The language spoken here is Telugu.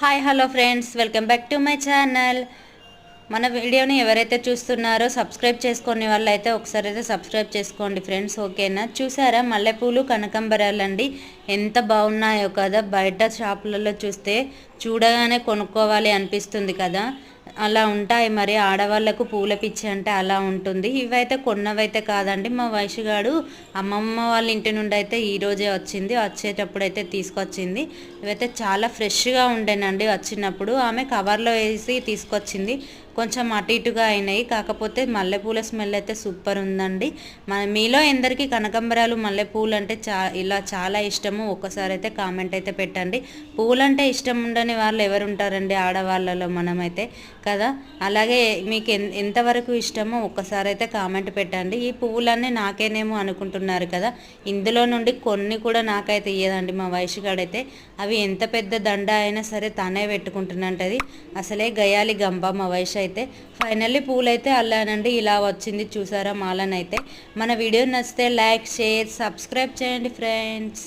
Hi hello friends, welcome back to my channel. మన వీడియోని ఎవరైతే చూస్తున్నారో సబ్స్క్రైబ్ చేసుకునే వాళ్ళు అయితే ఒకసారి అయితే సబ్స్క్రైబ్ చేసుకోండి ఫ్రెండ్స్, ఓకేనా. చూసారా మల్లెపూలు కనకంబరాలండి, ఎంత బాగున్నాయో కదా. బయట షాపులలో చూస్తే చూడగానే కొనుక్కోవాలి అనిపిస్తుంది కదా. అలా ఉంటాయి మరి ఆడవాళ్ళకు పూల పిచ్చి అంటే అలా ఉంటుంది. ఇవైతే కొన్నవైతే కాదండి, మా వయసుగాడు అమ్మమ్మ వాళ్ళ ఇంటి నుండి అయితే ఈరోజే వచ్చింది, వచ్చేటప్పుడు అయితే తీసుకొచ్చింది. ఇవైతే చాలా ఫ్రెష్గా ఉండేనండి, వచ్చినప్పుడు ఆమె కవర్లో వేసి తీసుకొచ్చింది. కొంచెం అటు ఇటుగా అయినాయి, కాకపోతే మల్లెపూల స్మెల్ అయితే సూపర్ ఉందండి. మీలో ఎందరికి కనకంబరాలు మల్లెపూలు అంటే ఇలా చాలా ఇష్టము ఒక్కసారి అయితే కామెంట్ అయితే పెట్టండి. పూలంటే ఇష్టం ఉండని వాళ్ళు ఎవరు ఉంటారండి ఆడవాళ్ళలో, మనమైతే కదా. అలాగే మీకు ఎంతవరకు ఇష్టమో ఒక్కసారి అయితే కామెంట్ పెట్టండి. ఈ పువ్వులన్నీ నాకేనేమో అనుకుంటున్నారు కదా, ఇందులో నుండి కొన్ని కూడా నాకైతే ఇయ్యదండి మా వయసుగాడైతే. అవి ఎంత పెద్ద దండ అయినా సరే తనే పెట్టుకుంటున్నది. అసలే గయాలి గంప మా వయసు అయితే. ఫైనల్లీ పూలైతే అల్లానండి, ఇలా వచ్చింది చూసారా మాలనైతే. మన వీడియో నచ్చితే లైక్, షేర్, సబ్స్క్రైబ్ చేయండి ఫ్రెండ్స్.